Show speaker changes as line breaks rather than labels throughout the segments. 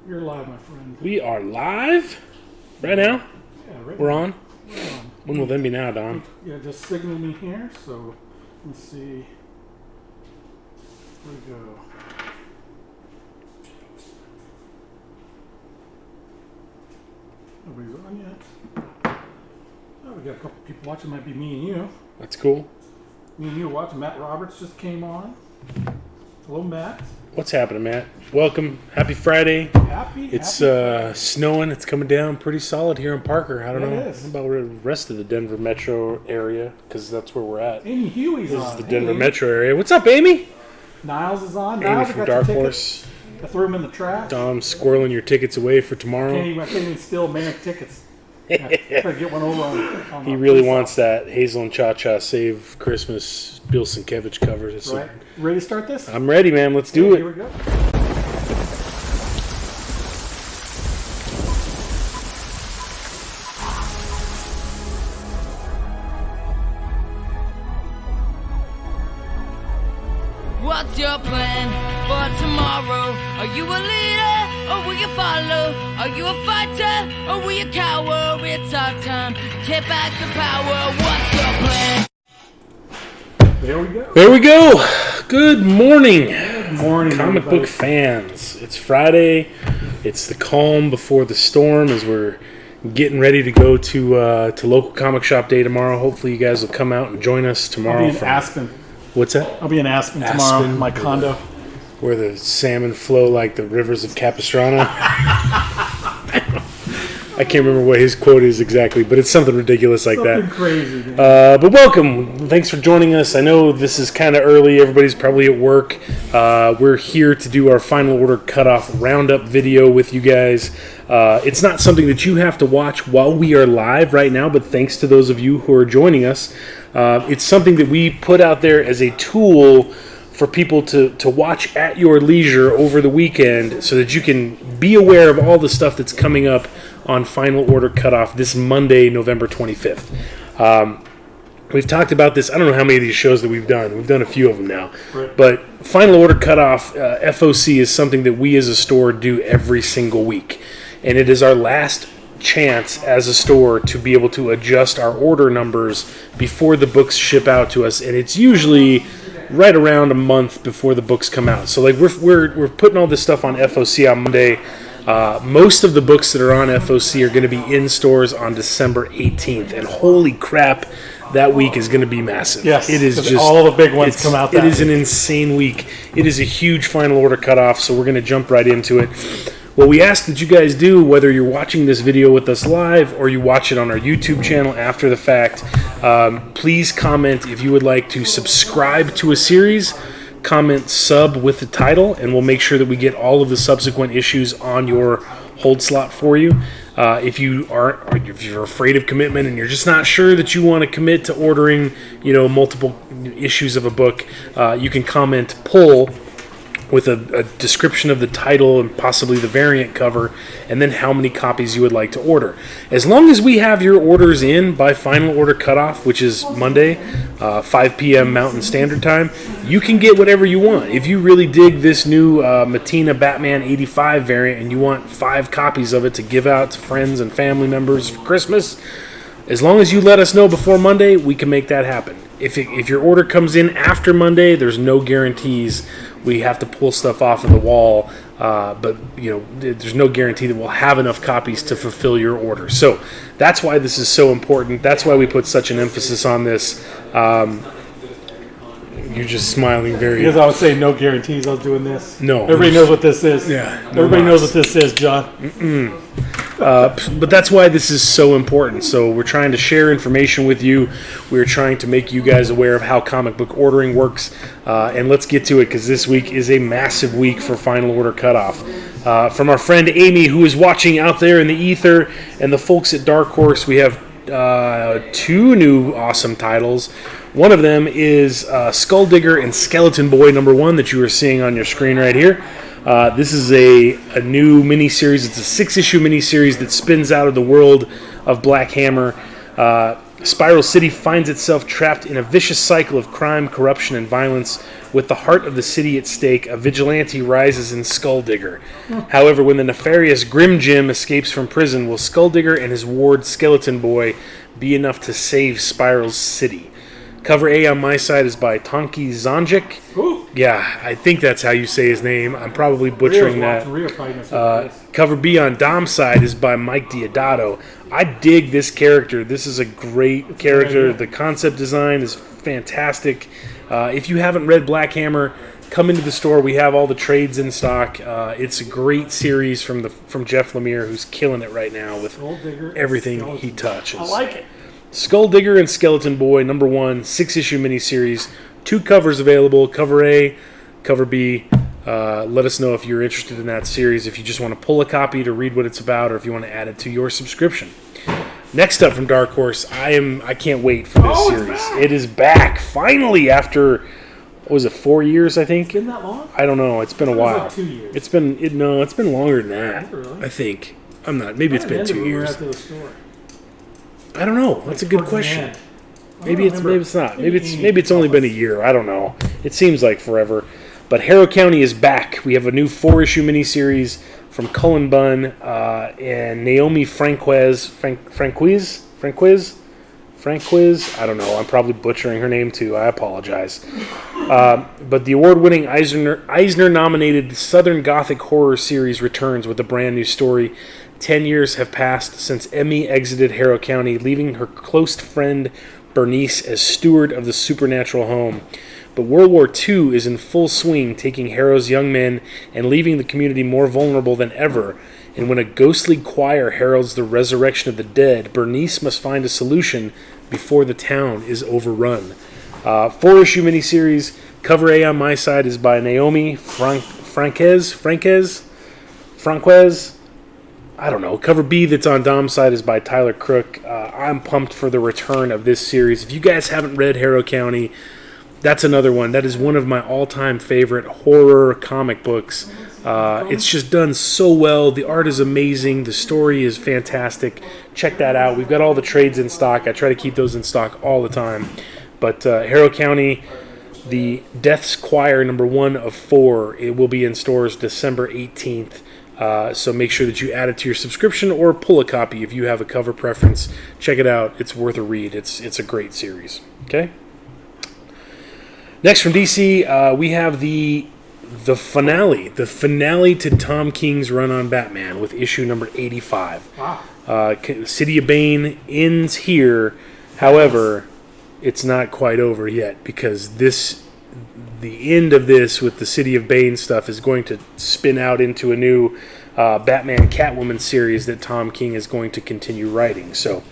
You're live, my friend.
We are live right now.
Yeah, right
We're
now.
on.
We're on.
When will then be now, Don?
Yeah, just signal me here. So let's see. Where we go? Nobody's on yet. Oh, we got a couple people watching. Might be me and you.
That's cool.
Me and you are watching. Matt Roberts just came on. Hello, Matt.
What's happening, Matt? Welcome. Happy Friday.
Happy.
It's
Friday.
snowing. It's coming down pretty solid here in Parker. I don't know
It is.
about the rest of the Denver metro area because that's where we're at.
Amy Huey's
This
on.
is the
Hey,
Denver
Amy.
metro area. What's up, Amy?
Niles is on.
Amy
Niles, I
from
got your
Dark
tickets.
Horse.
I threw them in the trash.
Dom squirreling your tickets away for tomorrow.
I can't even steal Manic tickets. Yeah, try to get one over on
He really wants that Hazel and Cha Cha Save Christmas Bill Sienkiewicz cover.
Right. Ready to start this?
I'm ready, man. Let's do
Here
it.
we go.
What's your plan for tomorrow? Are you a leader or will you follow? Are you a fighter or will you cower? It's our time. Take back the power. What's your plan?
There we go.
There we go. Good morning.
Good morning,
Comic
everybody.
book fans. It's Friday. It's the calm before the storm as we're getting ready to go to local comic shop day tomorrow. Hopefully you guys will come out and join us
I'll
tomorrow.
be in Aspen.
What's that?
I'll be in Aspen tomorrow
Aspen.
in my condo.
Where the salmon flow like the rivers of Capistrano. I can't remember what his quote is exactly, but it's something ridiculous like
Something
that.
crazy, dude.
But welcome. Thanks for joining us. I know this is kind of early. Everybody's probably at work. We're here to do our Final Order Cutoff Roundup video with you guys. It's not something that you have to watch while we are live right now, but thanks to those of you who are joining us. It's something that we put out there as a tool for people to watch at your leisure over the weekend so that you can be aware of all the stuff that's coming up on Final Order Cutoff this Monday, November 25th. We've talked about this. I don't know how many of these shows that we've done. We've done a few of them now.
Right.
But Final Order Cutoff, FOC, is something that we as a store do every single week. And it is our last chance as a store to be able to adjust our order numbers before the books ship out to us. And it's usually right around a month before the books come out. So like we're putting all this stuff on FOC on Monday. Most of the books that are on FOC are going to be in stores on December 18th, and holy crap, that week is going to be massive.
Yes,
it is
'cause
just
all the big ones come out that
It is an
week.
insane week. It is a huge Final Order Cutoff, so we're going to jump right into it. What we ask that you guys do, whether you're watching this video with us live or you watch it on our YouTube channel after the fact, please comment if you would like to subscribe to a series. Comment sub with the title, and we'll make sure that we get all of the subsequent issues on your hold slot for you. If you're afraid of commitment and you're just not sure that you want to commit to ordering, multiple issues of a book, you can comment pull with a description of the title and possibly the variant cover, and then how many copies you would like to order. As long as we have your orders in by Final Order Cutoff, which is Monday, 5 p.m. Mountain Standard Time, you can get whatever you want. If you really dig this new Matina Batman 85 variant and you want 5 copies of it to give out to friends and family members for Christmas, as long as you let us know before Monday, we can make that happen. If your order comes in after Monday, there's no guarantees. We have to pull stuff off of the wall, but there's no guarantee that we'll have enough copies to fulfill your order. So that's why this is so important. That's why we put such an emphasis on this. You're just smiling very...
Because I was saying no guarantees I was doing this.
No.
Everybody knows what this is.
Yeah.
Everybody knows what this is, John.
But that's why this is so important. So we're trying to share information with you. We're trying to make you guys aware of how comic book ordering works. And let's get to it, because this week is a massive week for Final Order Cutoff. From our friend Amy, who is watching out there in the ether, and the folks at Dark Horse, we have 2 new awesome titles. One of them is Skull Digger and Skeleton Boy #1 that you are seeing on your screen right here. This is a new miniseries. It's a 6-issue miniseries that spins out of the world of Black Hammer. Spiral City finds itself trapped in a vicious cycle of crime, corruption, and violence. With the heart of the city at stake, a vigilante rises in Skulldigger. However, when the nefarious Grim Jim escapes from prison, will Skulldigger and his ward Skeleton Boy be enough to save Spiral City? Cover A on my side is by Tonki Zonjic.
Ooh.
Yeah, I think that's how you say his name. I'm probably butchering that. Cover B on Dom's side is by Mike Diodato. I dig this character. This is a great character. The concept design is fantastic. If you haven't read Black Hammer, come into the store. We have all the trades in stock. It's a great series from Jeff Lemire, who's killing it right now with everything he touches.
I like it.
Skulldigger and Skeleton Boy, number 1, 6-issue miniseries. 2 covers available. Cover A, cover B. Let us know if you're interested in that series, if you just want to pull a copy to read what it's about, or if you want to add it to your subscription. Next up from Dark Horse, I can't wait for this series. It is back, finally, after, what was it, 4 years, I think?
It's been that long?
I don't know. It's been a while.
Like 2 years.
It's been longer than that.
Really?
I think. I'm not. Maybe it's been 2 years.
After the store.
I don't know. That's a good question. Maybe it's not. Maybe it's only been a year. I don't know. It seems like forever. But Harrow County is back. We have a new 4-issue miniseries from Cullen Bunn and Naomi Franquiz. I don't know. I'm probably butchering her name too. I apologize. But the award-winning Eisner-nominated Southern Gothic horror series returns with a brand new story. 10 years have passed since Emmy exited Harrow County, leaving her close friend Bernice as steward of the supernatural home. But World War II is in full swing, taking Harrow's young men and leaving the community more vulnerable than ever. And when a ghostly choir heralds the resurrection of the dead, Bernice must find a solution before the town is overrun. 4-issue miniseries. Cover A on my side is by Naomi Franquez. I don't know. Cover B that's on Dom's side is by Tyler Crook. I'm pumped for the return of this series. If you guys haven't read Harrow County, that's another one. That is one of my all-time favorite horror comic books. It's just done so well. The art is amazing. The story is fantastic. Check that out. We've got all the trades in stock. I try to keep those in stock all the time. But Harrow County, the Death's Choir number 1 of 4, it will be in stores December 18th. So make sure that you add it to your subscription or pull a copy if you have a cover preference. Check it out. It's worth a read. It's a great series. Okay? Next from DC, we have the finale. The finale to Tom King's run on Batman with issue number 85.
Wow.
City of Bane ends here. However, it's not quite over yet because the end of this with the City of Bane stuff is going to spin out into a new Batman Catwoman series that Tom King is going to continue writing. So,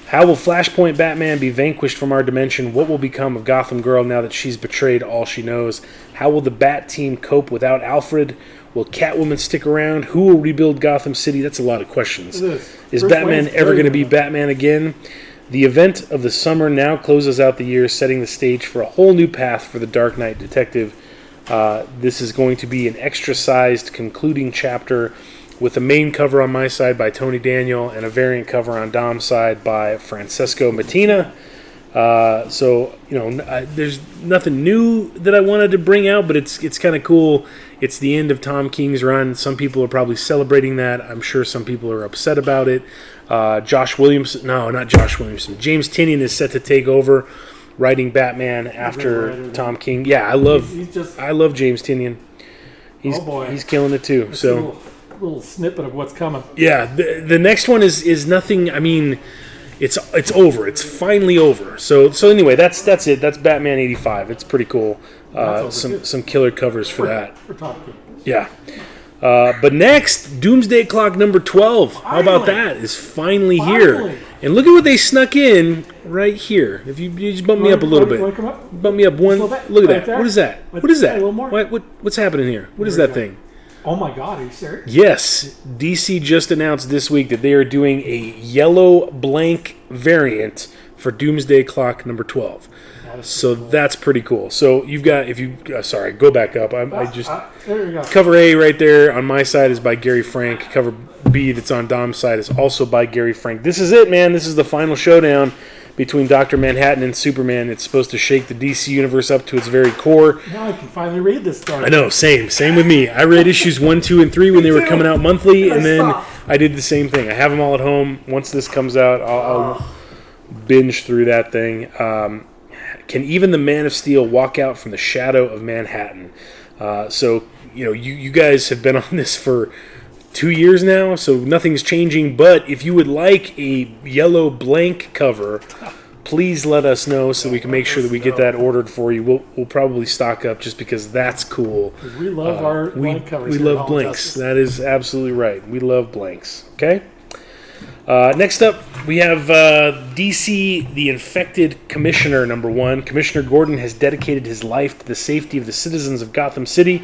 how will Flashpoint Batman be vanquished from our dimension? What will become of Gotham Girl now that she's betrayed all she knows? How will the Bat Team cope without Alfred? Will Catwoman stick around? Who will rebuild Gotham City? That's a lot of questions. Is Batman ever going to be Batman again? The event of the summer now closes out the year, setting the stage for a whole new path for the Dark Knight detective. This is going to be an extra-sized concluding chapter with a main cover on my side by Tony Daniel and a variant cover on Dom's side by Francesco Mattina. There's nothing new that I wanted to bring out, but it's kind of cool. It's the end of Tom King's run. Some people are probably celebrating that. I'm sure some people are upset about it. James Tynion is set to take over writing Batman after Tom King. Yeah, I love James Tynion. He's killing it too. So
a little snippet of what's coming.
Yeah, the next one is nothing. I mean, it's over. It's finally over. So anyway, that's it. That's Batman 85. It's pretty cool. Some killer covers for that.
For Top King.
Yeah. But next, Doomsday Clock number 12. How about that? Is finally here. And look at what they snuck in right here. If you just bump me up a little bit. Bump me up one. Look at that. What is that? What is that? What's happening here? What is that thing?
Oh my God, are you serious?
Yes. DC just announced this week that they are doing a yellow blank variant for Doomsday Clock number 12. So that's pretty cool. So you've got, go back up.
There you go.
Cover A right there on my side is by Gary Frank. Cover B that's on Dom's side is also by Gary Frank. This is it, man. This is the final showdown. between Dr. Manhattan and Superman. It's supposed to shake the DC universe up to its very core.
Now I can finally read this story.
I know, same with me. I read issues 1, 2, and 3 when they were coming out monthly, and then I did the same thing. I have them all at home. Once this comes out, I'll binge through that thing. Can even the Man of Steel walk out from the shadow of Manhattan? So, you guys have been on this for 2 years now, so nothing's changing. But if you would like a yellow blank cover, please let us know so we can make sure that we get that ordered for you. We'll probably stock up just because that's cool.
We love our blank covers.
We love blanks. That is absolutely right. We love blanks. Okay? Next up, we have DC, the Infected Commissioner, #1. Commissioner Gordon has dedicated his life to the safety of the citizens of Gotham City.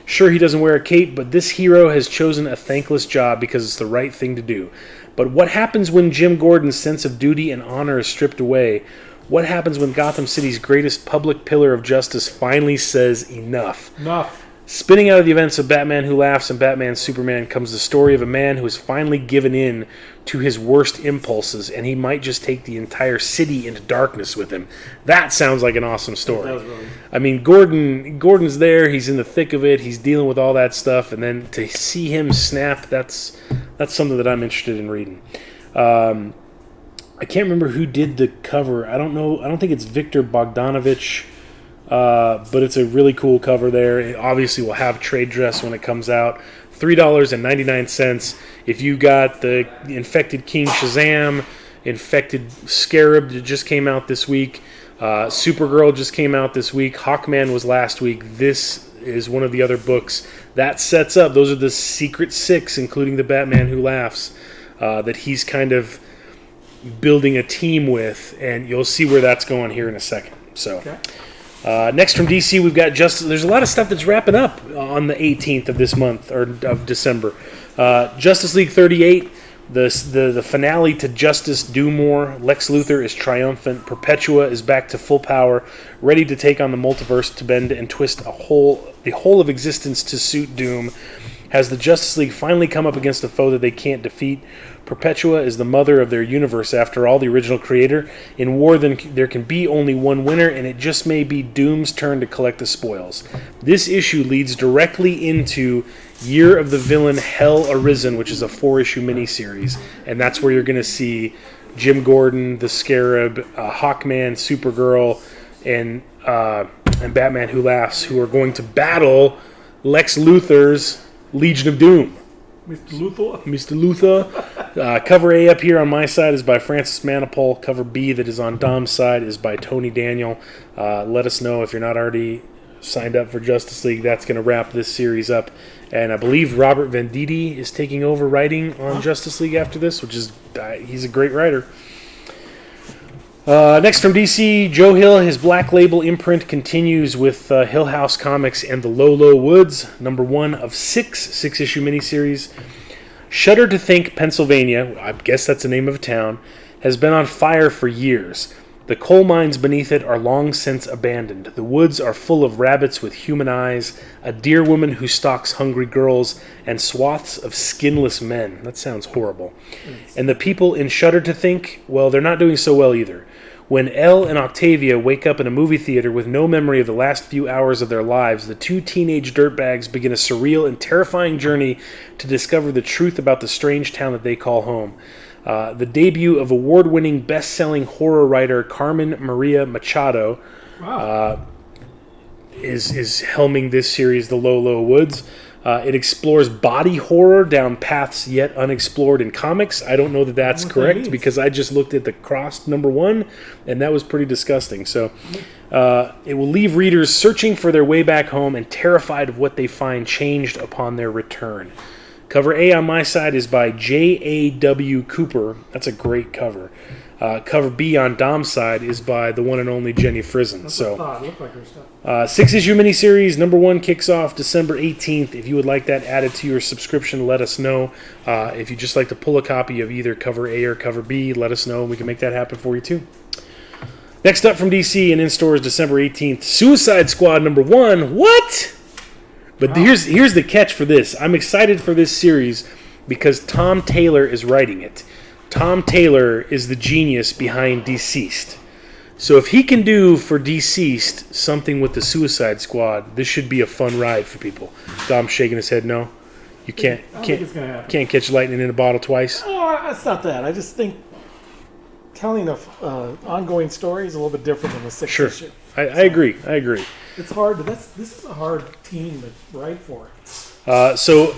Sure, he doesn't wear a cape, but this hero has chosen a thankless job because it's the right thing to do. But what happens when Jim Gordon's sense of duty and honor is stripped away? What happens when Gotham City's greatest public pillar of justice finally says enough?
Enough.
Spinning out of the events of Batman Who Laughs and Batman Superman comes the story of a man who has finally given in to his worst impulses, and he might just take the entire city into darkness with him. That sounds like an awesome story. I mean, Gordon's there, he's in the thick of it, he's dealing with all that stuff, and then to see him snap, that's something that I'm interested in reading. I can't remember who did the cover. I don't know. I don't think it's Victor Bogdanovich. But it's a really cool cover there. It obviously will have trade dress when it comes out. $3.99. If you got the Infected King Shazam, Infected Scarab that just came out this week, Supergirl just came out this week, Hawkman was last week. This is one of the other books that sets up. Those are the Secret Six, including the Batman Who Laughs, that he's kind of building a team with, and you'll see where that's going here in a second. So. Okay. Next from DC, we've got Justice. There's a lot of stuff that's wrapping up on the 18th of this month, or of December. Justice League 38, the finale to Justice Do More. Lex Luthor is triumphant. Perpetua is back to full power, ready to take on the multiverse to bend and twist the whole of existence to suit Doom. Has the Justice League finally come up against a foe that they can't defeat? Perpetua is the mother of their universe, after all, the original creator. In war, then, there can be only one winner, and it just may be Doom's turn to collect the spoils. This issue leads directly into Year of the Villain Hell Arisen, which is a 4-issue miniseries, and that's where you're going to see Jim Gordon, the Scarab, Hawkman, Supergirl, and Batman Who Laughs, who are going to battle Lex Luthor's Legion of Doom. Mr. Luthor. Cover A up here on my side is by Francis Manipul. Cover B that is on Dom's side is by Tony Daniel. Let us know if you're not already signed up for Justice League. That's going to wrap this series up. And I believe Robert Venditti is taking over writing on Justice League after this, which is he's a great writer. Next from DC, Joe Hill, his Black Label imprint continues with Hill House Comics and the Low Woods, #1 of 6-issue miniseries. Shudder to Think, Pennsylvania, I guess that's the name of a town, has been on fire for years. The coal mines beneath it are long since abandoned. The woods are full of rabbits with human eyes, a deer woman who stalks hungry girls, and swaths of skinless men. That sounds horrible. And the people in Shudder to Think, well, they're not doing so well either. When Elle and Octavia wake up in a movie theater with no memory of the last few hours of their lives, the two teenage dirtbags begin a surreal and terrifying journey to discover the truth about the strange town that they call home. The debut of award-winning, best-selling horror writer Carmen Maria Machado is helming this series, The Low Woods. It explores body horror down paths yet unexplored in comics. I don't know that that's correct because I just looked at the Crossed #1, and that was pretty disgusting. So it will leave readers searching for their way back home and terrified of what they find changed upon their return. Cover A on my side is by J.A.W. Cooper. That's a great cover. Cover B on Dom's side is by the one and only Jenny Frison. So, 6-issue miniseries, #1 kicks off December 18th. If you would like that added to your subscription, let us know. If you'd just like to pull a copy of either cover A or cover B, let us know, and we can make that happen for you too. Next up from DC and in stores December 18th, Suicide Squad #1. What? But here's the catch for this. I'm excited for this series because Tom Taylor is writing it. Tom Taylor is the genius behind Deceased. So if he can do for Deceased something with the Suicide Squad, this should be a fun ride for people. Dom's shaking his head no. You can't catch lightning in a bottle twice.
Oh, it's not that. I just think telling an ongoing story is a little bit different than the sixth issue.
I agree.
It's hard. This is a hard team to write for.
So,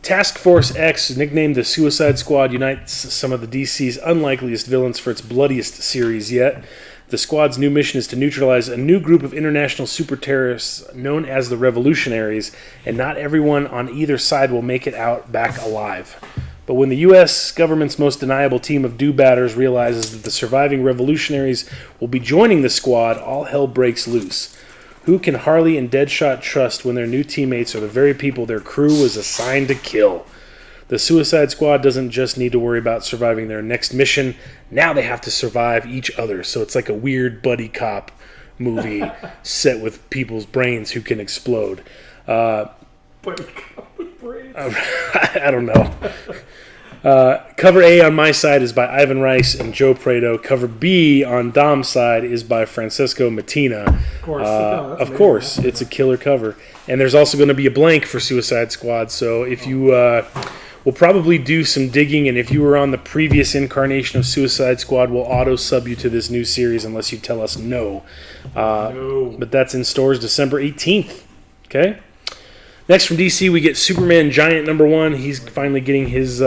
Task Force X, nicknamed the Suicide Squad, unites some of the DC's unlikeliest villains for its bloodiest series yet. The squad's new mission is to neutralize a new group of international super terrorists known as the Revolutionaries, and not everyone on either side will make it out back alive. But when the U.S. government's most deniable team of do-batters realizes that the surviving revolutionaries will be joining the squad, all hell breaks loose. Who can Harley and Deadshot trust when their new teammates are the very people their crew was assigned to kill? The Suicide Squad doesn't just need to worry about surviving their next mission. Now they have to survive each other. So it's like a weird buddy cop movie set with people's brains who can explode.
Buddy cop with brains?
I don't know. Cover A on my side is by Ivan Rice and Joe Prado. Cover B on Dom's side is by Francesco Mattina. Of course, it's a killer cover. And there's also going to be a blank for Suicide Squad. So if you we'll probably do some digging, and if you were on the previous incarnation of Suicide Squad, we'll auto-sub you to this new series unless you tell us no. But that's in stores December 18th. Okay? Next from DC, we get Superman Giant #1. He's finally getting his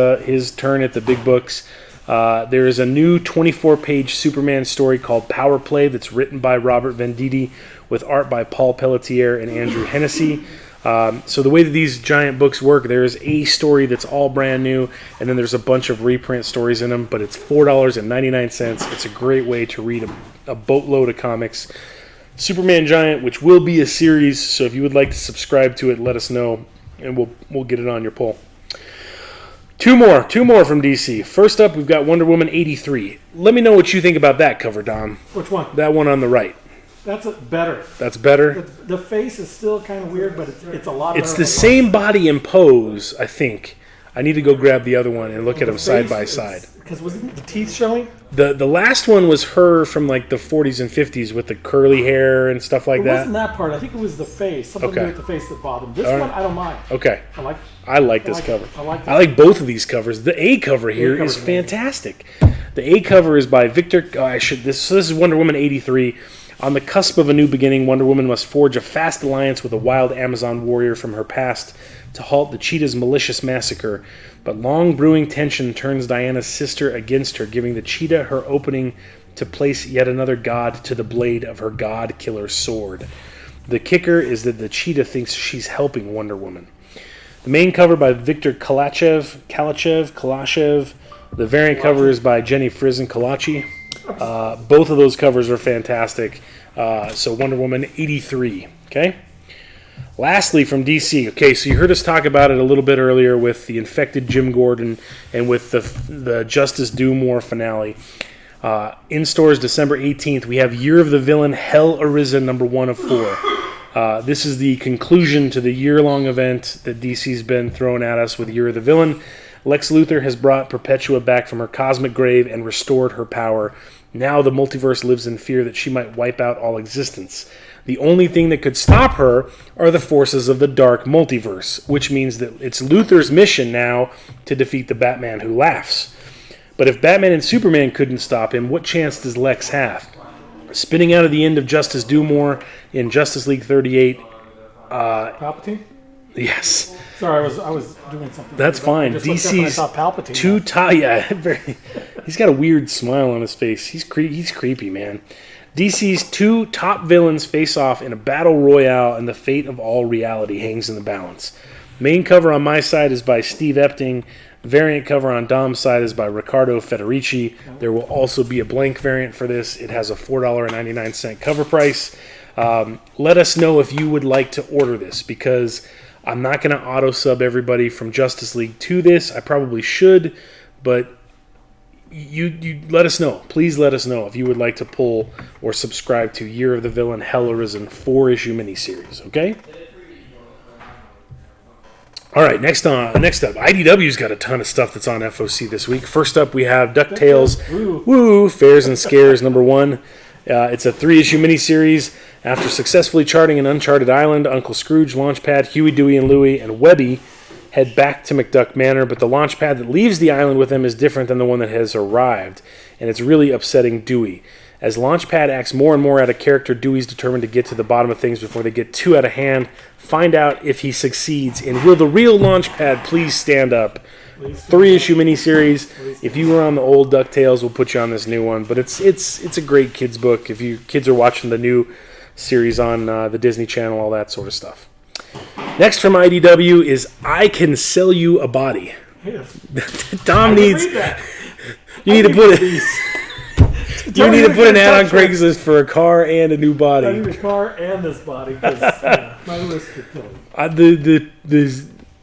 turn at the big books. There is a new 24-page Superman story called Power Play that's written by Robert Venditti with art by Paul Pelletier and Andrew Hennessy. So the way that these giant books work, there is a story that's all brand new, and then there's a bunch of reprint stories in them, but it's $4.99. It's a great way to read a boatload of comics. Superman Giant, which will be a series, so if you would like to subscribe to it, let us know, and we'll get it on your poll. Two more from DC. First up, we've got Wonder Woman 83. Let me know what you think about that cover, Dom.
Which one?
That one on the right.
That's better.
That's better?
The face is still kind of weird, but it's a lot better.
It's the same body and pose, I think. I need to go grab the other one and look at them side by side.
Because wasn't the teeth showing?
The last one was her from like the 40s and 50s with the curly hair and stuff like that.
It wasn't that part. I think it was the face. Something to do with the face that bothered me. This one, I don't mind.
Okay. I like this cover.
I
like both of these covers. The A cover here is fantastic. The A cover is by Victor. This is Wonder Woman 83. On the cusp of a new beginning, Wonder Woman must forge a fast alliance with a wild Amazon warrior from her past to halt the cheetah's malicious massacre. But long brewing tension turns Diana's sister against her, giving the cheetah her opening to place yet another god to the blade of her god-killer sword. The kicker is that the cheetah thinks she's helping Wonder Woman. The main cover by Victor Kalachev. The variant cover is by Jenny Frizen Kalachi. Both of those covers are fantastic. So Wonder Woman 83. Okay. Lastly, from DC. Okay, so you heard us talk about it a little bit earlier with the infected Jim Gordon and with the Justice Doom War finale. In stores December 18th, we have Year of the Villain Hell Arisen #1 of 4. This is the conclusion to the year-long event that DC's been throwing at us with Year of the Villain. Lex Luthor has brought Perpetua back from her cosmic grave and restored her power. Now the multiverse lives in fear that she might wipe out all existence. The only thing that could stop her are the forces of the dark multiverse, which means that it's Luthor's mission now to defeat the Batman who laughs. But if Batman and Superman couldn't stop him, what chance does Lex have? Spinning out of the end of Justice Doom War in Justice League 38.
Palpatine?
Yes.
Sorry, I was doing something.
That's fine. DC's two top. Yeah, he's got a weird smile on his face. He's creepy, man. DC's two top villains face off in a battle royale, and the fate of all reality hangs in the balance. Main cover on my side is by Steve Epting. Variant cover on Dom's side is by Riccardo Federici. There will also be a blank variant for this. It has a $4.99 cover price. Let us know if you would like to order this, because I'm not going to auto-sub everybody from Justice League to this. I probably should, but you let us know. Please let us know if you would like to pull or subscribe to Year of the Villain Hell Arisen 4-issue miniseries, okay? All right, next up, IDW's got a ton of stuff that's on FOC this week. First up, we have DuckTales Woo! Fairs and Scares #1. It's a 3-issue miniseries. After successfully charting an uncharted island, Uncle Scrooge, Launchpad, Huey, Dewey, and Louie, and Webby head back to McDuck Manor, but the Launchpad that leaves the island with them is different than the one that has arrived, and it's really upsetting Dewey. As Launchpad acts more and more out of character, Dewey's determined to get to the bottom of things before they get too out of hand. Find out if he succeeds in Will the Real Launchpad Please Stand Up? 3-issue miniseries. If you were on the old DuckTales, we'll put you on this new one. But it's a great kids book if you kids are watching the new series on the Disney Channel, all that sort of stuff. Next from IDW is I Can Sell You a Body. Tom needs. You need to put it. You need to put an ad on Craigslist for a car and a new body.
I need a car and this body because my wrist could kill me.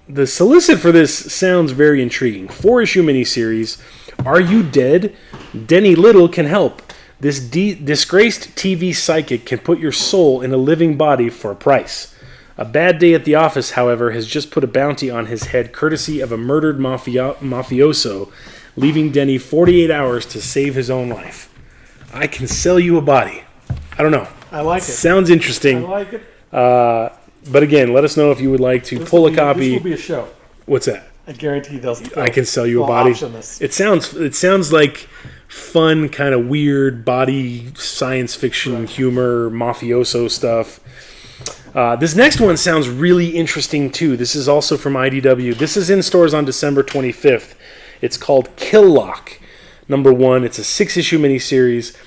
The solicit for this sounds very intriguing. 4-issue miniseries. Are you dead? Denny Little can help. This disgraced TV psychic can put your soul in a living body for a price. A bad day at the office, however, has just put a bounty on his head courtesy of a murdered mafioso, leaving Denny 48 hours to save his own life. I Can Sell You a Body. I don't know.
I like it.
Sounds interesting.
I like it.
But again, let us know if you would like to pull a copy.
This will be a show.
What's that?
I guarantee they'll
I Can Sell You a Body. It sounds like fun, kind of weird body science fiction humor, mafioso stuff. This next one sounds really interesting too. This is also from IDW. This is in stores on December 25th. It's called Kill Lock #1. It's a 6-issue miniseries.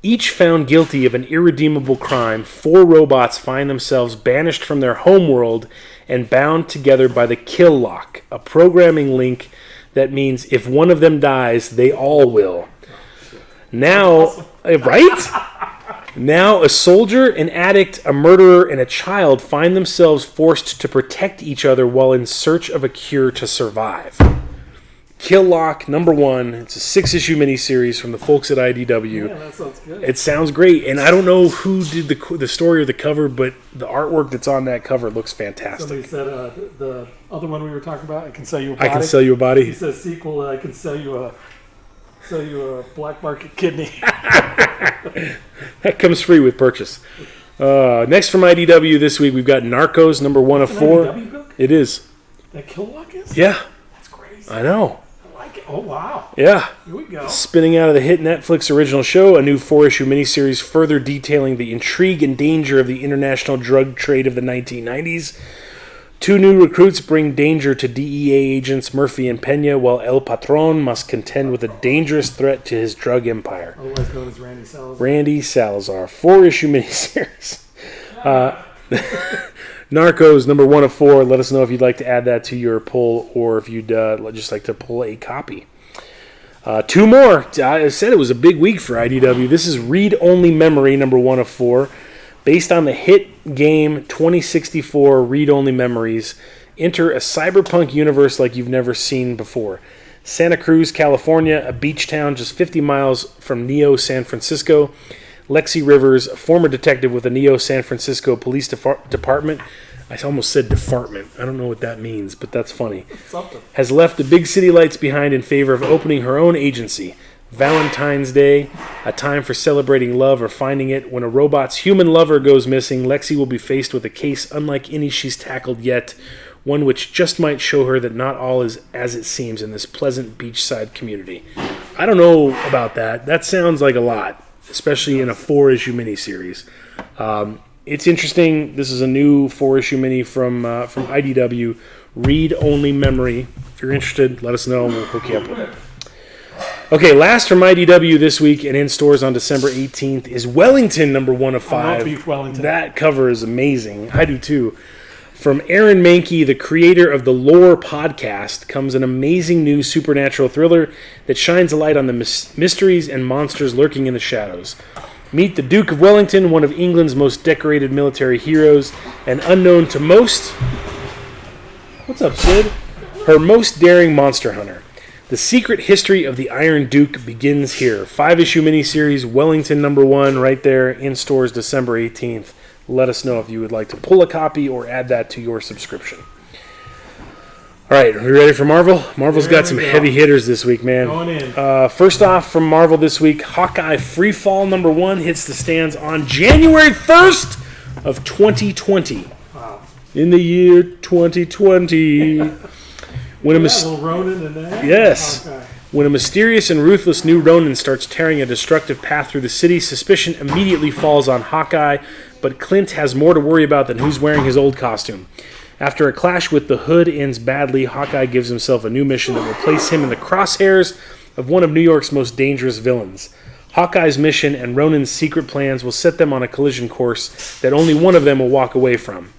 Each found guilty of an irredeemable crime, 4 robots find themselves banished from their homeworld and bound together by the Kill Lock, a programming link that means if one of them dies, they all will. Now, right? Now, a soldier, an addict, a murderer, and a child find themselves forced to protect each other while in search of a cure to survive. Kill Lock #1. It's a 6-issue miniseries from the folks at IDW.
Yeah, that sounds good.
It sounds great, and I don't know who did the story or the cover, but the artwork that's on that cover looks fantastic.
Somebody said the other one we were talking about, I Can Sell You a Body.
I Can Sell You a Body.
He says sequel, I Can Sell You a black market kidney.
That comes free with purchase. Next from IDW this week, we've got Narcos #1 of 4.
IDW book?
It is.
That Kill Lock is?
Yeah.
That's crazy.
I know.
I like it. Oh, wow.
Yeah.
Here we go.
Spinning out of the hit Netflix original show, a new 4-issue miniseries further detailing the intrigue and danger of the international drug trade of the 1990s. 2 new recruits bring danger to DEA agents Murphy and Pena, while El Patron must contend with a dangerous threat to his drug empire.
Otherwise known as Randy Salazar.
Randy Salazar. 4-issue miniseries. Narcos #1 of 4. Let us know if you'd like to add that to your pull or if you'd just like to pull a copy. 2 more. I said it was a big week for IDW. This is Read Only Memory #1 of 4. Based on the hit game 2064 Read Only Memories, enter a cyberpunk universe like you've never seen before. Santa Cruz, California, a beach town just 50 miles from Neo San Francisco. Lexi Rivers, a former detective with the Neo San Francisco Police Department, I almost said department. I don't know what that means, but that's funny.
Something.
Has left the big city lights behind in favor of opening her own agency. Valentine's Day, a time for celebrating love or finding it. When a robot's human lover goes missing, Lexi will be faced with a case unlike any she's tackled yet, one which just might show her that not all is as it seems in this pleasant beachside community. I don't know about that. That sounds like a lot, especially in a 4-issue miniseries. It's interesting. This is a new 4-issue mini from IDW. Read Only Memory. If you're interested, let us know and we'll hook you up with it. Okay, last from IDW this week and in stores on December 18th is Wellington #1 of 5.
I love Beef Wellington.
That cover is amazing. I do too. From Aaron Mahnke, the creator of the Lore podcast, comes an amazing new supernatural thriller that shines a light on the mysteries and monsters lurking in the shadows. Meet the Duke of Wellington, one of England's most decorated military heroes, and unknown to most... What's up, Sid? Her most daring monster hunter. The secret history of the Iron Duke begins here. 5-issue miniseries, Wellington #1, right there in stores December 18th. Let us know if you would like to pull a copy or add that to your subscription. All right, are we ready for Marvel? Marvel's
There
got
we
some
go.
heavy hitters this week, man.
Going in.
First off, from Marvel this week, Hawkeye Freefall #1 hits the stands on January 1st of 2020.
Wow.
In the year 2020. When a
Little Ronin in there.
Yes.
Okay.
When a mysterious and ruthless new Ronin starts tearing a destructive path through the city, suspicion immediately falls on Hawkeye, but Clint has more to worry about than who's wearing his old costume. After a clash with the Hood ends badly, Hawkeye gives himself a new mission that will place him in the crosshairs of one of New York's most dangerous villains. Hawkeye's mission and Ronin's secret plans will set them on a collision course that only one of them will walk away from.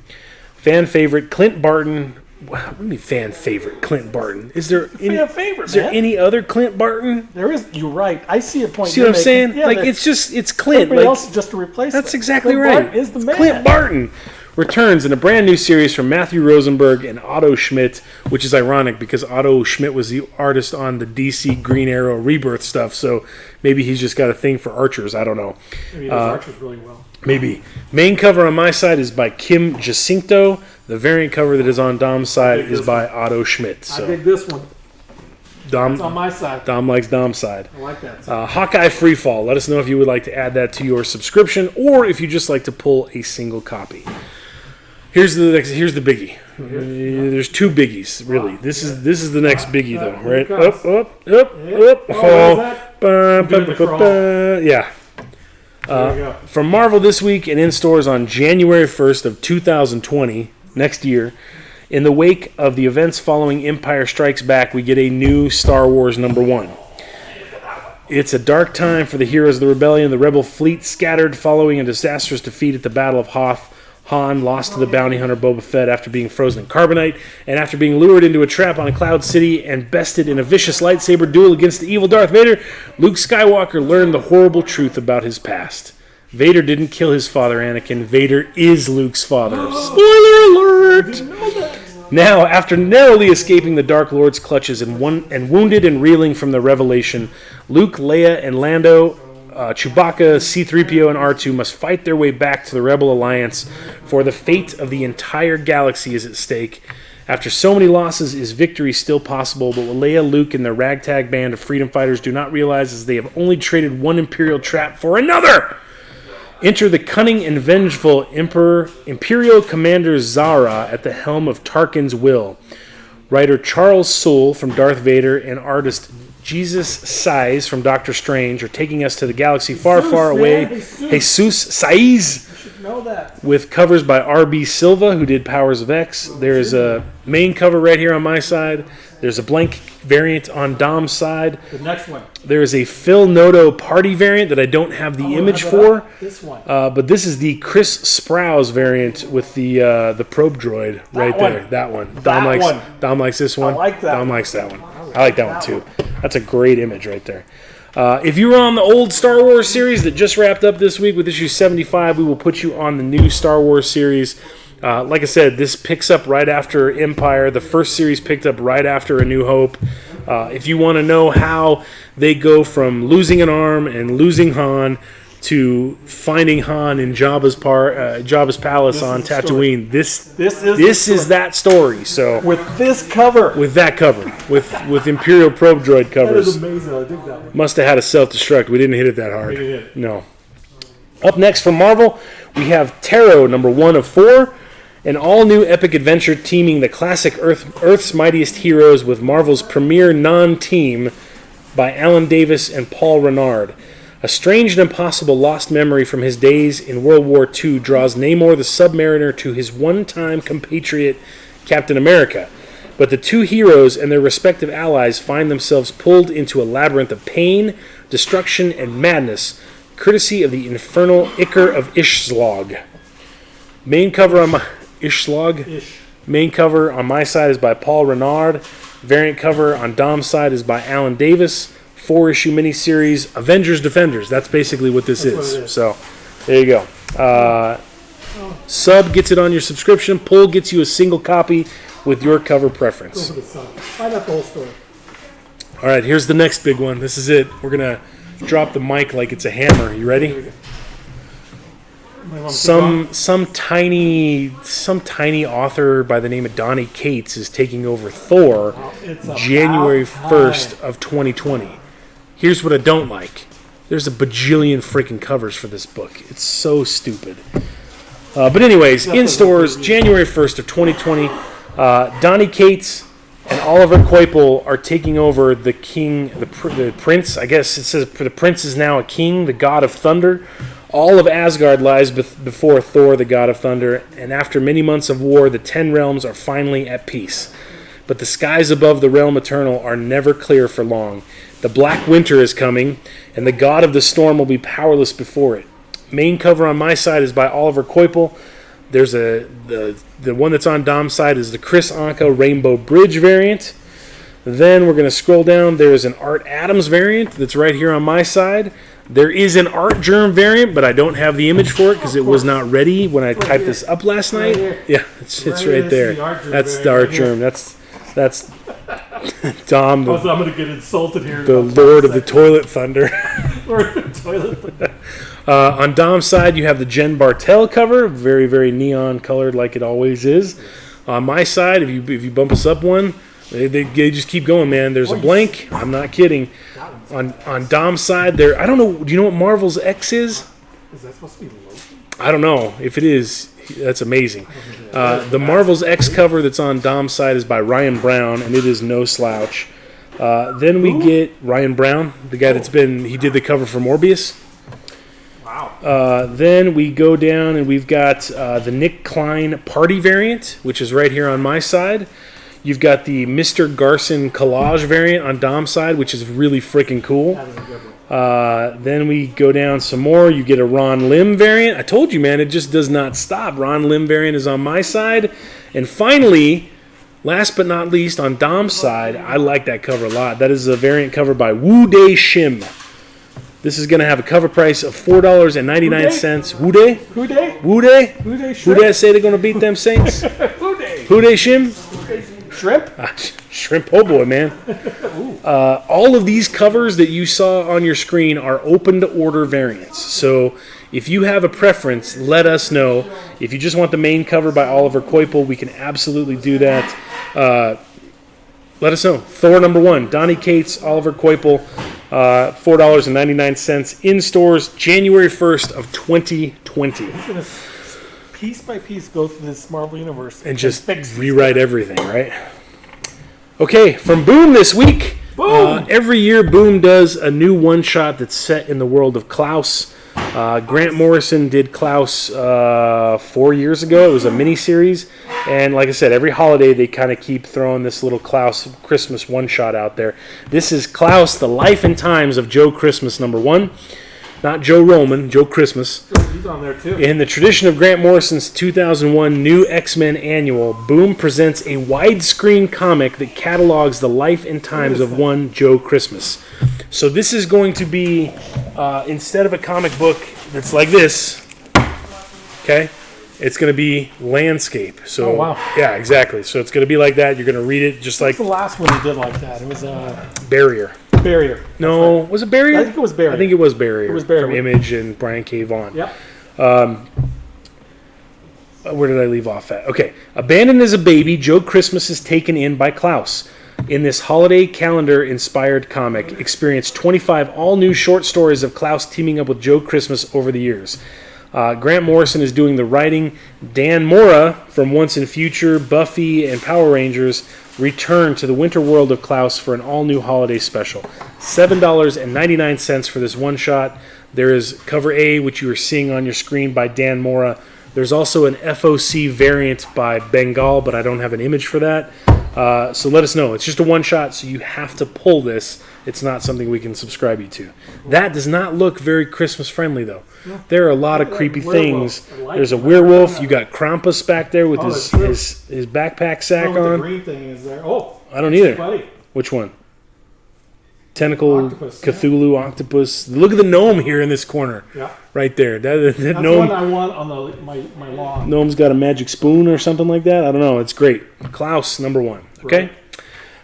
Fan favorite Clint Barton. What do you mean fan favorite Clint Barton? Is there any,
Fan favorite,
is there
man.
any other Clint Barton?
There is. You're right. I see a point.
See what I'm
you're
saying?
making. Yeah,
Like
that
it's Clint.
everybody
Like,
else is just a replacement.
that's exactly
Clint
right.
Barton is the man.
Clint Barton returns in a brand new series from Matthew Rosenberg and Otto Schmidt, which is ironic because Otto Schmidt was the artist on the DC Green Arrow Rebirth stuff, so maybe he's just got a thing for archers. I don't know.
Maybe those archers really well.
Maybe. Main cover on my side is by Kim Jacinto. The variant cover that is on Dom's side is by Otto Schmidt.
I
So
dig this one. It's on
Dom
my side.
likes Dom's side.
I like that.
Hawkeye Freefall. Let us know if you would like to add that to your subscription, or if you just like to pull a single copy. Here's the biggie. There's two biggies, really. This is the next biggie, though,
Here
right?
it comes.
Up.
Oh, that? Doing the crawl.
Yeah.
There we go.
From Marvel this week and in stores on January 1st of 2020, next year. In the wake of the events following Empire Strikes Back, we get a new Star Wars #1. It's a dark time for the heroes of the rebellion. The rebel fleet scattered following a disastrous defeat at the Battle of Hoth. Han lost to the bounty hunter Boba Fett after being frozen in carbonite, and after being lured into a trap on Cloud City and bested in a vicious lightsaber duel against the evil Darth Vader, Luke Skywalker learned the horrible truth about his past. Vader didn't kill his father, Anakin. Vader is Luke's father. Spoiler alert! Now, after narrowly escaping the Dark Lord's clutches and wounded and reeling from the revelation, Luke, Leia, and Lando, Chewbacca, C-3PO, and R2 must fight their way back to the Rebel Alliance, for the fate of the entire galaxy is at stake. After so many losses, is victory still possible? But what Leia, Luke, and their ragtag band of freedom fighters do not realize is they have only traded one Imperial trap for another! Enter the cunning and vengeful Imperial Commander Zara at the helm of Tarkin's will. Writer Charles Soule from Darth Vader and artist Jesus Saiz from Doctor Strange are taking us to the galaxy far, far away. Jesus Saiz!
You should know that.
With covers by R.B. Silva, who did Powers of X. There's a main cover right here on my side. There's a blank variant on Dom's side.
The next one.
There is a Phil Noto party variant that I don't have the image
How
for.
about this one.
But this is the Chris Sprouse variant with the probe droid right
one.
there. That one.
That
Dom likes this one.
I like that
Dom
one.
likes that one. I like that one too. That's a great image right there. If you were on the old Star Wars series that just wrapped up this week with issue 75, we will put you on the new Star Wars series. Like I said, this picks up right after Empire. The first series picked up right after A New Hope. If you want to know how they go from losing an arm and losing Han to finding Han in Jabba's palace on
is the
Tatooine, this
This
is that story. So
with this cover.
with that cover, with Imperial probe droid
That
covers,
is amazing. I dig that one.
must have had a self-destruct. We didn't hit it that hard.
We didn't hit it.
No. Up next from Marvel, we have Tarot #1 of 4. An all-new epic adventure teaming the classic Earth's Mightiest Heroes with Marvel's premier non-team by Alan Davis and Paul Renard. A strange and impossible lost memory from his days in World War II draws Namor the Submariner to his one-time compatriot Captain America. But the two heroes and their respective allies find themselves pulled into a labyrinth of pain, destruction, and madness, courtesy of the infernal Ichor of Ishslog. Main cover on my... Ishslog?
Ish.
Main cover on my side is by Paul Renard. Variant cover on Dom's side is by Alan Davis. 4-issue miniseries, Avengers Defenders. That's basically what this
That's
is.
what it is.
So, there you go. Sub gets it on your subscription. Pull gets you a single copy with your cover preference.
Go for the sun. Find out the whole story.
All right, here's the next big one. This is it. We're going to drop the mic like it's a hammer. You
Here we
ready?
go.
some tiny author by the name of Donnie Cates is taking over Thor January 1st of 2020. Here's what I don't like. There's a bajillion freaking covers for this book. It's so stupid. But anyways, in stores January 1st of 2020, Donnie Cates and Oliver Coipel are taking over the king, the prince. I guess it says the prince is now a king, the god of thunder. All of Asgard lies before Thor, the god of thunder, and after many months of war, the 10 realms are finally at peace. But the skies above the realm eternal are never clear for long. The black winter is coming, and the god of the storm will be powerless before it. Main cover on my side is by Oliver Coipel. There's the one that's on Dom's side is the Chris Anka Rainbow Bridge variant. Then we're going to scroll down. There's an Art Adams variant that's right here on my side. There is an Art Germ variant, but I don't have the image for it because it was not ready when I typed this up last night. Yeah, it's right there. That's the Art Germ. That's Dom,
I'm going to get insulted here.
the Lord of the Toilet Thunder.
Lord of the Toilet Thunder.
On Dom's side, you have the Jen Bartel cover, very, very neon colored like it always is. On my side, if you bump us up one, they just keep going, man. There's a blank. I'm not kidding. On Dom's side, there. I don't know. Do you know what Marvel's X is?
Is that supposed to be Loki?
I don't know. If it is, that's amazing. The Marvel's X cover that's on Dom's side is by Ryan Brown, and it is no slouch. Then we get Ryan Brown, the guy he did the cover for Morbius.
Wow.
Then we go down and we've got the Nick Klein Party variant, which is right here on my side. You've got the Mr. Garson Collage variant on Dom's side, which is really freaking cool.
That is a good one.
Then we go down some more. You get a Ron Lim variant. I told you, man, it just does not stop. Ron Lim variant is on my side. And finally, last but not least, on Dom's side, I like that cover a lot. That is a variant cover by Woo Day Shim. This is going to have a cover price of $4.99. Woo Day?
Who day?
Woo Day?
Who day?
Who
Shrimp?
Day say they're going to beat them Saints?
Who day?
Who Day Shim?
Shrimp?
Shrimp, oh boy, man. All of these covers that you saw on your screen are open to order variants. So if you have a preference, let us know. If you just want the main cover by Oliver Coipel, we can absolutely do that. Let us know. Thor #1, Donnie Cates, Oliver Coipel, $4.99 in stores, January 1st of 2020.
He's going to piece by piece go through this Marvel universe
And just
fix
rewrite everything, right? Okay, from Boom this week.
Boom!
Every year, Boom does a new one-shot that's set in the world of Klaus. Grant Morrison did Klaus 4 years ago. It was a mini-series. And like I said, every holiday they kind of keep throwing this little Klaus Christmas one-shot out there. This is Klaus, The Life and Times of Joe Christmas #1. Not Joe Roman, Joe Christmas.
He's on there too.
In the tradition of Grant Morrison's 2001 New X-Men Annual, Boom presents a widescreen comic that catalogs the life and times of one Joe Christmas. So this is going to be, instead of a comic book that's like this, okay, it's going to be landscape. So,
Oh, wow.
Yeah, exactly. So it's going to be like that. You're going to read it just like
the last one he did like that. It was
Barrier.
Barrier.
No, was it Barrier?
I think it was Barrier.
I think it was Barrier.
It was Barrier.
From Image and Brian K. Vaughan.
Yep.
Where did I leave off at? Okay. Abandoned as a baby, Joe Christmas is taken in by Klaus. In this holiday calendar-inspired comic, experience 25 all-new short stories of Klaus teaming up with Joe Christmas over the years. Grant Morrison is doing the writing. Dan Mora from Once and Future, Buffy, and Power Rangers return to the winter world of Klaus for an all-new holiday special. $7.99 for this one-shot. There is cover A, which you are seeing on your screen, by Dan Mora. There's also an FOC variant by Bengal, but I don't have an image for that. So let us know. It's just a one-shot, so you have to pull this. It's not something we can subscribe you to. That does not look very Christmas-friendly, though. There are a lot of creepy things. There's a werewolf. You got Krampus back there with his backpack sack
The
on.
green thing is there. Oh,
I don't either.
buddy.
Which one? Tentacle,
Octopus,
Cthulhu, octopus. Look at the gnome here in this corner.
Yeah.
Right there. That
That's
gnome.
one I want on my lawn.
Gnome's got a magic spoon or something like that. I don't know. It's great. Klaus #1. Okay.
Right.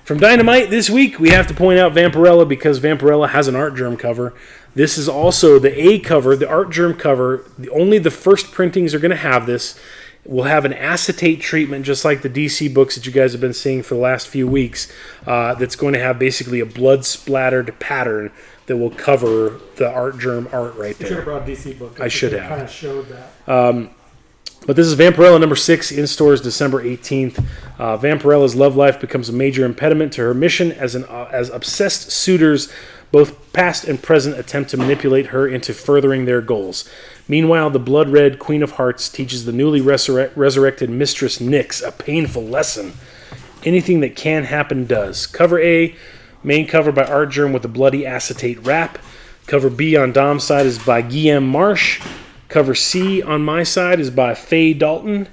From Dynamite this week, we have to point out Vampirella because Vampirella has an Art Germ cover. This is also the A cover, the Art Germ cover. Only the first printings are going to have this. We'll have an acetate treatment, just like the DC books that you guys have been seeing for the last few weeks, that's going to have basically a blood-splattered pattern that will cover the Art Germ art right there.
You should have brought a DC book.
I should have.
Kind of showed that.
But this is Vampirella number 6, in stores December 18th. Vampirella's love life becomes a major impediment to her mission as obsessed suitors, both past and present, attempt to manipulate her into furthering their goals. Meanwhile, the blood-red Queen of Hearts teaches the newly resurrected Mistress Nyx a painful lesson. Anything that can happen does. Cover A, main cover by Art Germ with a bloody acetate wrap. Cover B on Dom's side is by Guillaume Marsh. Cover C on my side is by Faye Dalton.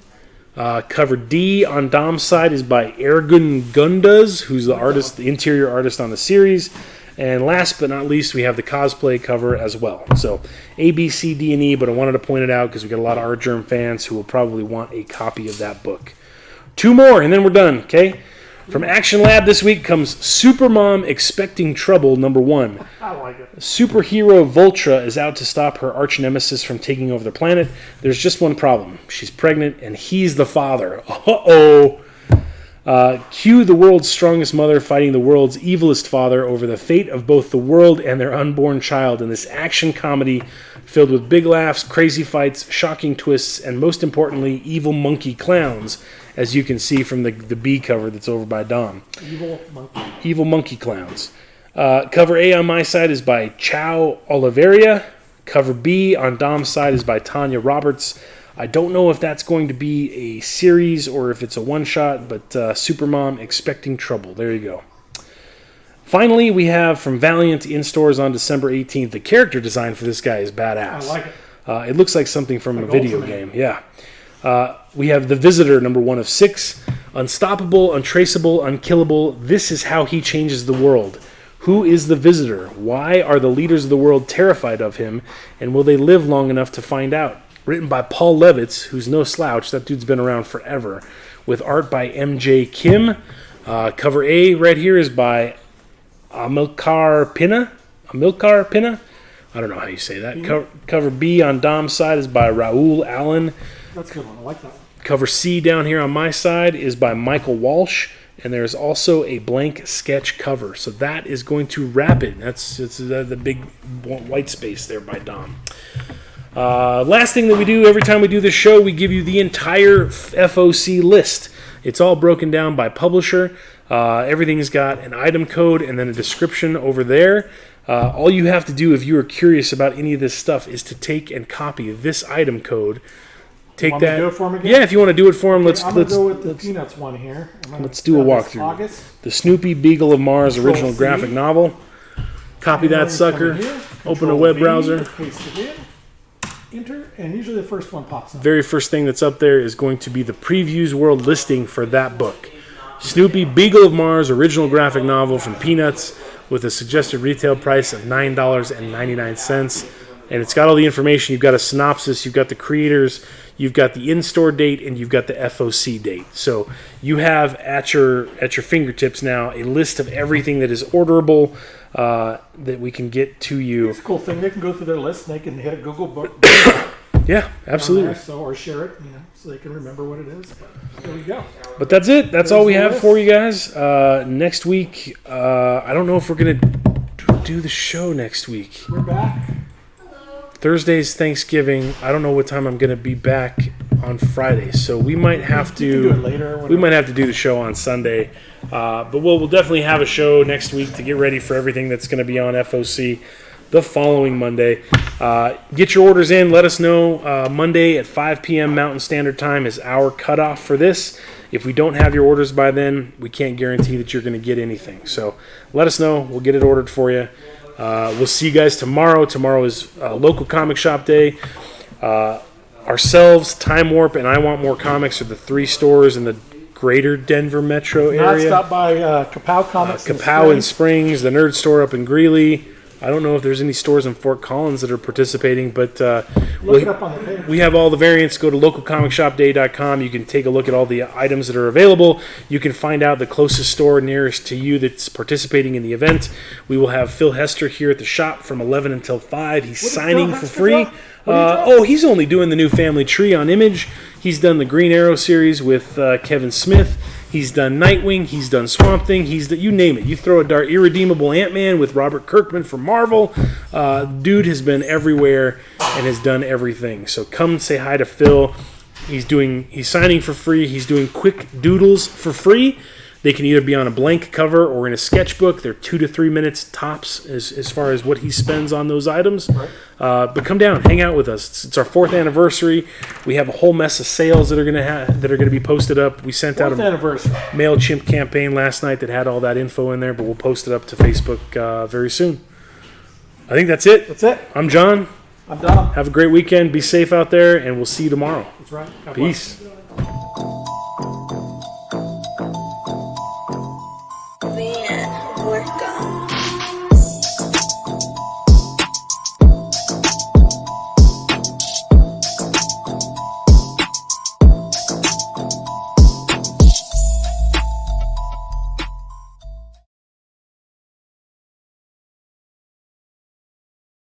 Cover D on Dom's side is by Ergun Gundas, who's the artist, the interior artist on the series. And last but not least, we have the cosplay cover as well. So A, B, C, D, and E, but I wanted to point it out because we got a lot of Art Germ fans who will probably want a copy of that book. 2 more, and then we're done, okay? From Action Lab this week comes Supermom Expecting Trouble, number 1.
I like it.
Superhero Voltra is out to stop her arch nemesis from taking over the planet. There's just one problem. She's pregnant, and he's the father. Uh-oh. Cue the world's strongest mother fighting the world's evilest father over the fate of both the world and their unborn child in this action comedy filled with big laughs, crazy fights, shocking twists, and most importantly, evil monkey clowns, as you can see from the B cover that's over by Dom. Evil monkey clowns. Cover A on my side is by Chow Oliveria. Cover B on Dom's side is by Tanya Roberts. I don't know if that's going to be a series or if it's a one-shot, but Supermom Expecting Trouble. There you go. Finally, we have from Valiant in stores on December 18th. The character design for this guy is badass.
I like it.
It looks like something from a video
Ultimate.
game. Yeah. We have The Visitor, number 1 of 6. Unstoppable, untraceable, unkillable. This is how he changes the world. Who is the Visitor? Why are the leaders of the world terrified of him? And will they live long enough to find out? Written by Paul Levitz, who's no slouch. That dude's been around forever. With art by M.J. Kim. Cover A right here is by Amilcar Pina. I don't know how you say that. Cover B on Dom's side is by Raoul Allen.
That's a good one. I like that one.
Cover C down here on my side is by Michael Walsh. And there's also a blank sketch cover. So that is going to wrap it. That's the big white space there by Dom. Last thing that we do every time we do this show, we give you the entire FOC list. It's all broken down by publisher. Everything's got an item code and then a description over there. All you have to do if you are curious about any of this stuff is to take and copy this item code. Take
Want
that.
me to do it for him again?
Yeah, if you want to do it for him,
I'm going to go with the Peanuts one here.
Let's do a walkthrough.
August.
The Snoopy Beagle of Mars original
C.
graphic novel. Copy that sucker. Open a
Control
web
V,
browser.
Paste it in. Enter, and usually the first one pops up.
Very first thing that's up there is going to be the Previews World listing for that book. Snoopy Beagle of Mars original graphic novel from Peanuts with a suggested retail price of $9.99. And it's got all the information. You've got a synopsis, you've got the creators, you've got the in-store date, and you've got the FOC date. So you have at your fingertips now a list of everything that is orderable that we can get to you.
It's a cool thing. They can go through their list and they can hit a Google book.
Yeah, absolutely.
Or share it, so they can remember what it is. But there we go.
But that's it. That's all we
the
have
list.
for you guys. Next week, I don't know if we're going to do the show next week.
We're back.
Thursday's Thanksgiving. I don't know what time I'm going to be back on Friday, so we might have
You can do it
to.
later. Or
We
whatever.
might have to do the show on Sunday, but we'll definitely have a show next week to get ready for everything that's going to be on FOC the following Monday. Get your orders in. Let us know. Monday at 5 p.m. Mountain Standard Time is our cutoff for this. If we don't have your orders by then, we can't guarantee that you're going to get anything. So let us know. We'll get it ordered for you. We'll see you guys tomorrow. Tomorrow is local comic shop day. Ourselves, Time Warp, and I Want More Comics are the 3 stores in the greater Denver metro
Not
area.
stop by Kapow Comics.
Kapow in Springs, the Nerd Store up in Greeley, I don't know if there's any stores in Fort Collins that are participating, but
Look it up on the page.
we have all the variants. Go to localcomicshopday.com. You can take a look at all the items that are available. You can find out the closest store nearest to you that's participating in the event. We will have Phil Hester here at the shop from 11 until 5. He's signing for free. He's only doing the new Family Tree on Image. He's done the Green Arrow series with Kevin Smith. He's done Nightwing. He's done Swamp Thing. You name it. You throw a dart. Irredeemable Ant-Man with Robert Kirkman from Marvel. Dude has been everywhere and has done everything. So come say hi to Phil. He's signing for free. He's doing quick doodles for free. They can either be on a blank cover or in a sketchbook. They're 2 to 3 minutes tops as far as what he spends on those items.
Right.
But come down, hang out with us. It's our 4th anniversary. We have a whole mess of sales that are going to be posted up. We sent out a
anniversary.
MailChimp campaign last night that had all that info in there, but we'll post it up to Facebook very soon. I think that's it.
That's it.
I'm John.
I'm Dom.
Have a great weekend. Be safe out there, and we'll see you tomorrow.
That's right. God bless.
Peace.